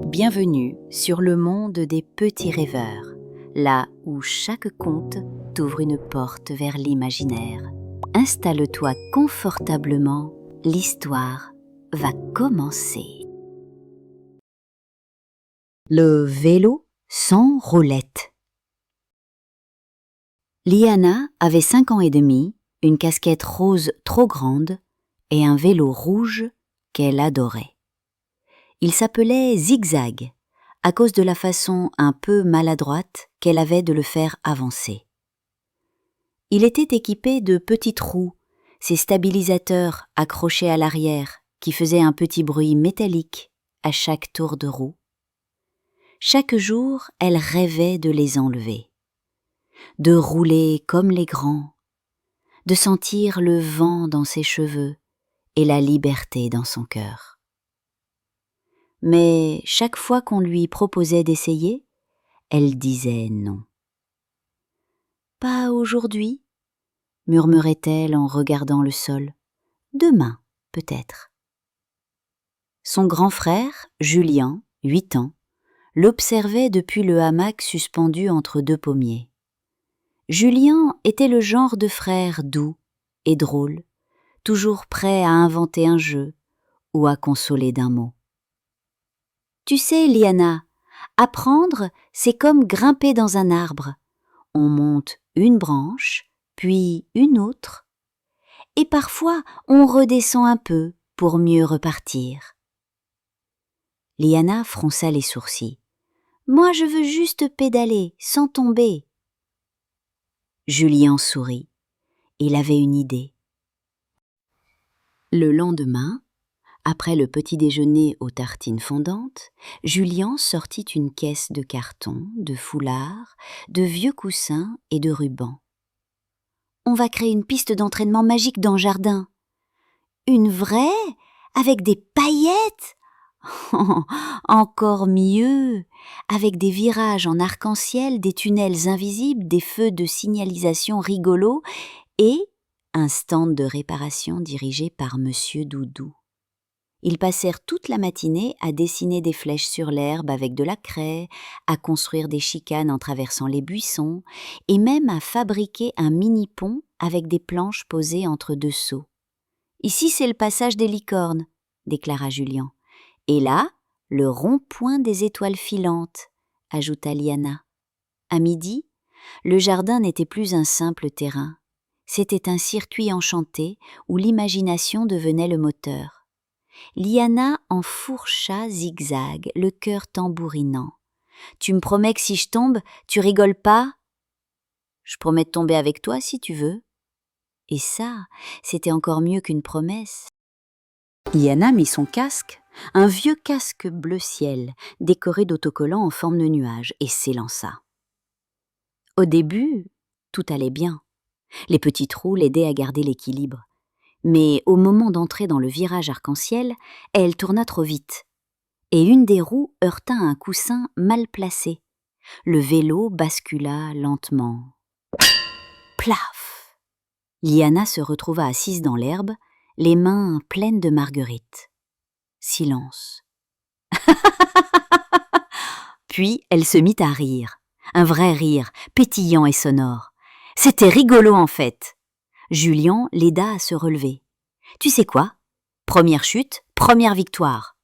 Bienvenue sur le monde des petits rêveurs, là où chaque conte t'ouvre une porte vers l'imaginaire. Installe-toi confortablement, l'histoire va commencer. Le vélo sans roulette. Liana avait 5 ans et demi, une casquette rose trop grande et un vélo rouge qu'elle adorait. Il s'appelait Zigzag, à cause de la façon un peu maladroite qu'elle avait de le faire avancer. Il était équipé de petites roues, ces stabilisateurs accrochés à l'arrière qui faisaient un petit bruit métallique à chaque tour de roue. Chaque jour, elle rêvait de les enlever, de rouler comme les grands, de sentir le vent dans ses cheveux et la liberté dans son cœur. Mais chaque fois qu'on lui proposait d'essayer, elle disait non. « Pas aujourd'hui » murmurait-elle en regardant le sol. « Demain, peut-être. » Son grand frère, Julien, 8 ans, l'observait depuis le hamac suspendu entre deux pommiers. Julien était le genre de frère doux et drôle, toujours prêt à inventer un jeu ou à consoler d'un mot. « Tu sais, Liana, apprendre, c'est comme grimper dans un arbre. On monte une branche, puis une autre, et parfois on redescend un peu pour mieux repartir. » Liana fronça les sourcils. « Moi, je veux juste pédaler, sans tomber. » Julien sourit. Il avait une idée. Le lendemain, après le petit déjeuner aux tartines fondantes, Julien sortit une caisse de carton, de foulards, de vieux coussins et de rubans. « On va créer une piste d'entraînement magique dans le jardin. »« Une vraie ? Avec des paillettes ? » Encore mieux, avec des virages en arc-en-ciel, des tunnels invisibles, des feux de signalisation rigolos et un stand de réparation dirigé par Monsieur Doudou. Ils passèrent toute la matinée à dessiner des flèches sur l'herbe avec de la craie, à construire des chicanes en traversant les buissons et même à fabriquer un mini-pont avec des planches posées entre deux seaux. « Ici, c'est le passage des licornes, » déclara Julien. « Et là, le rond-point des étoiles filantes, » ajouta Liana. À midi, le jardin n'était plus un simple terrain. C'était un circuit enchanté où l'imagination devenait le moteur. Liana enfourcha Zigzag, le cœur tambourinant. « Tu me promets que si je tombe, tu rigoles pas ? » ?»« Je promets de tomber avec toi si tu veux. » Et ça, c'était encore mieux qu'une promesse. Liana mit son casque, un vieux casque bleu ciel, décoré d'autocollants en forme de nuage, et s'élança. Au début, tout allait bien. Les petits trous l'aidaient à garder l'équilibre. Mais au moment d'entrer dans le virage arc-en-ciel, elle tourna trop vite. Et une des roues heurta un coussin mal placé. Le vélo bascula lentement. Plaf ! Liana se retrouva assise dans l'herbe, les mains pleines de marguerites. Silence. Puis elle se mit à rire. Un vrai rire, pétillant et sonore. C'était rigolo en fait. Julien l'aida à se relever. « Tu sais quoi ? Première chute, première victoire.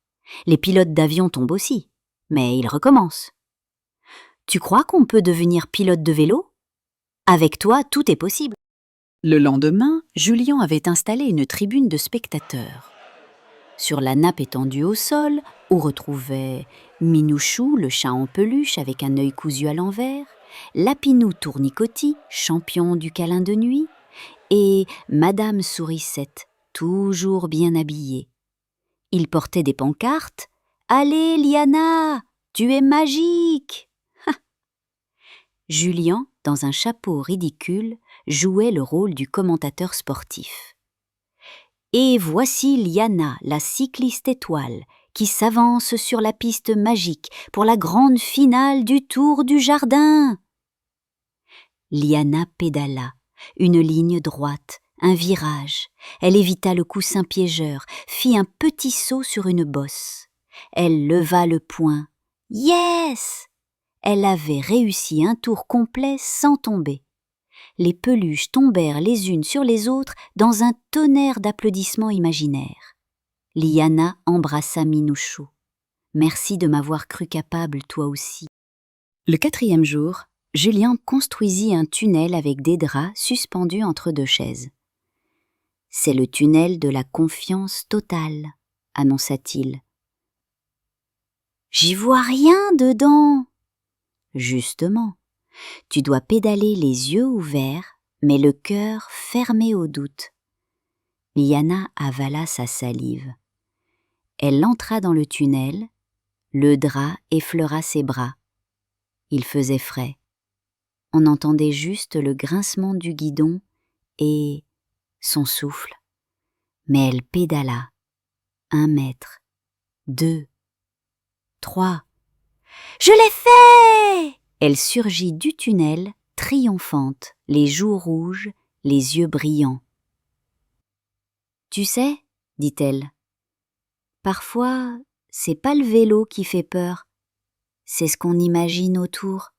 Les pilotes d'avion tombent aussi, mais ils recommencent. Tu crois qu'on peut devenir pilote de vélo ? Avec toi, tout est possible. » Le lendemain, Julien avait installé une tribune de spectateurs. Sur la nappe étendue au sol, on retrouvait Minouchou, le chat en peluche avec un œil cousu à l'envers, Lapinou Tournicotti, champion du câlin de nuit, et Madame Sourisette, toujours bien habillée. Ils portaient des pancartes « Allez, Liana, tu es magique !» Julien, dans un chapeau ridicule, jouait le rôle du commentateur sportif. « Et voici Liana, la cycliste étoile, qui s'avance sur la piste magique pour la grande finale du Tour du Jardin. » Liana pédala, une ligne droite, un virage. Elle évita le coussin piégeur, fit un petit saut sur une bosse. Elle leva le poing. Yes! Elle avait réussi un tour complet sans tomber. Les peluches tombèrent les unes sur les autres dans un tonnerre d'applaudissements imaginaires. Liana embrassa Minouchou. Merci de m'avoir cru capable, toi aussi. Le 4e jour, Julien construisit un tunnel avec des draps suspendus entre 2 chaises. C'est le tunnel de la confiance totale, annonça-t-il. J'y vois rien dedans. Justement, tu dois pédaler les yeux ouverts, mais le cœur fermé au doute. Liana avala sa salive. Elle entra dans le tunnel, le drap effleura ses bras. Il faisait frais. On entendait juste le grincement du guidon et son souffle. Mais elle pédala. 1 mètre, 2, 3. Je l'ai fait! Elle surgit du tunnel, triomphante, les joues rouges, les yeux brillants. Tu sais, dit-elle, parfois, c'est pas le vélo qui fait peur, c'est ce qu'on imagine autour.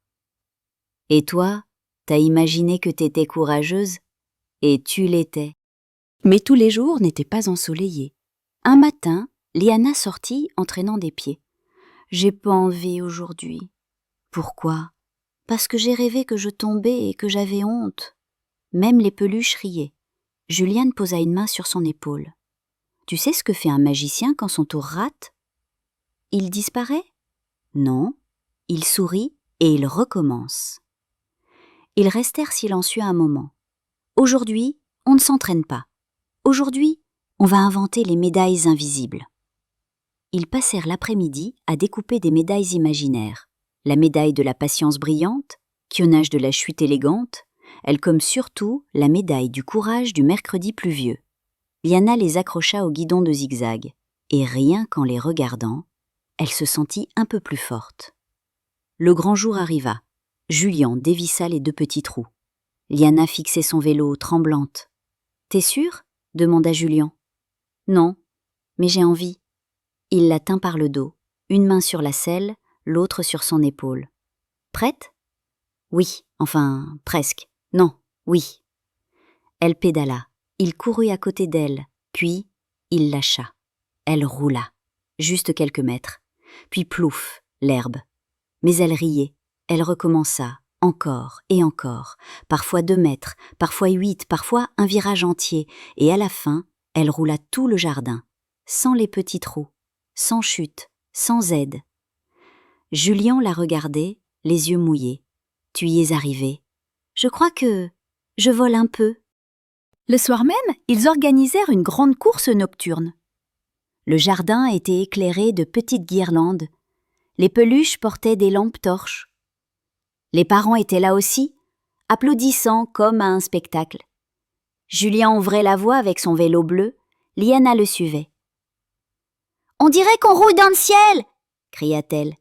Et toi, t'as imaginé que t'étais courageuse, et tu l'étais. Mais tous les jours n'étaient pas ensoleillés. Un matin, Liana sortit en traînant des pieds. J'ai pas envie aujourd'hui. Pourquoi? Parce que j'ai rêvé que je tombais et que j'avais honte. Même les peluches riaient. Juliane posa une main sur son épaule. Tu sais ce que fait un magicien quand son tour rate? Il disparaît? Non. Il sourit et il recommence. Ils restèrent silencieux un moment. Aujourd'hui, on ne s'entraîne pas. Aujourd'hui, on va inventer les médailles invisibles. Ils passèrent l'après-midi à découper des médailles imaginaires. La médaille de la patience brillante, Kionage de la chute élégante, elle comme surtout la médaille du courage du mercredi pluvieux. Liana les accrocha au guidon de zigzag, et rien qu'en les regardant, elle se sentit un peu plus forte. Le grand jour arriva. Julien dévissa les 2 petits trous. Liana fixait son vélo, tremblante. « T'es sûre ?» demanda Julien. « Non, mais j'ai envie. » Il la tint par le dos, une main sur la selle, l'autre sur son épaule. « Prête ?»« Oui, enfin, presque. Non, oui. » Elle pédala. Il courut à côté d'elle, puis il lâcha. Elle roula, juste quelques mètres. Puis plouf, l'herbe. Mais elle riait. Elle recommença, encore et encore, parfois 2 mètres, parfois 8, parfois un virage entier, et à la fin, elle roula tout le jardin, sans les petits trous, sans chute, sans aide. Julien la regardait, les yeux mouillés. « Tu y es arrivé. Je crois que je vole un peu. » Le soir même, ils organisèrent une grande course nocturne. Le jardin était éclairé de petites guirlandes. Les peluches portaient des lampes torches. Les parents étaient là aussi, applaudissant comme à un spectacle. Julien ouvrait la voie avec son vélo bleu, Liana le suivait. « On dirait qu'on roule dans le ciel !» cria-t-elle.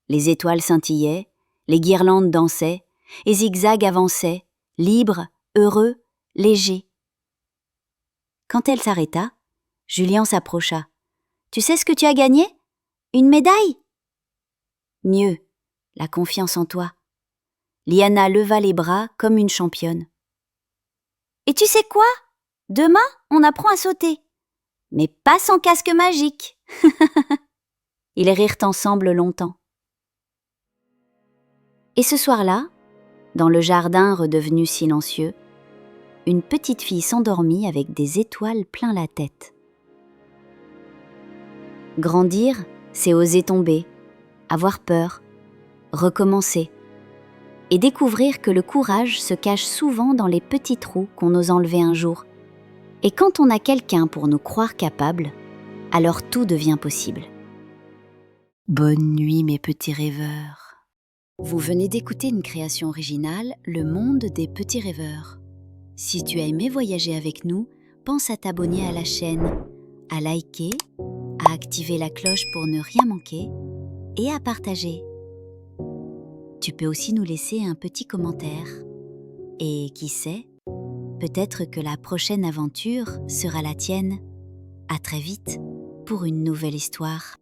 Les étoiles scintillaient, les guirlandes dansaient, et Zigzag avançait, libre, heureux, léger. Quand elle s'arrêta, Julien s'approcha. « Tu sais ce que tu as gagné? Une médaille ?» Mieux, la confiance en toi. Liana leva les bras comme une championne. « Et tu sais quoi? Demain, on apprend à sauter. Mais pas sans casque magique. » Ils rirent ensemble longtemps. Et ce soir-là, dans le jardin redevenu silencieux, une petite fille s'endormit avec des étoiles plein la tête. Grandir, c'est oser tomber, avoir peur, recommencer, et découvrir que le courage se cache souvent dans les petits trous qu'on ose enlever un jour. Et quand on a quelqu'un pour nous croire capables, alors tout devient possible. Bonne nuit mes petits rêveurs. Vous venez d'écouter une création originale, Le Monde des Petits Rêveurs. Si tu as aimé voyager avec nous, pense à t'abonner à la chaîne, à liker, à activer la cloche pour ne rien manquer et à partager. Tu peux aussi nous laisser un petit commentaire. Et qui sait, peut-être que la prochaine aventure sera la tienne. À très vite pour une nouvelle histoire.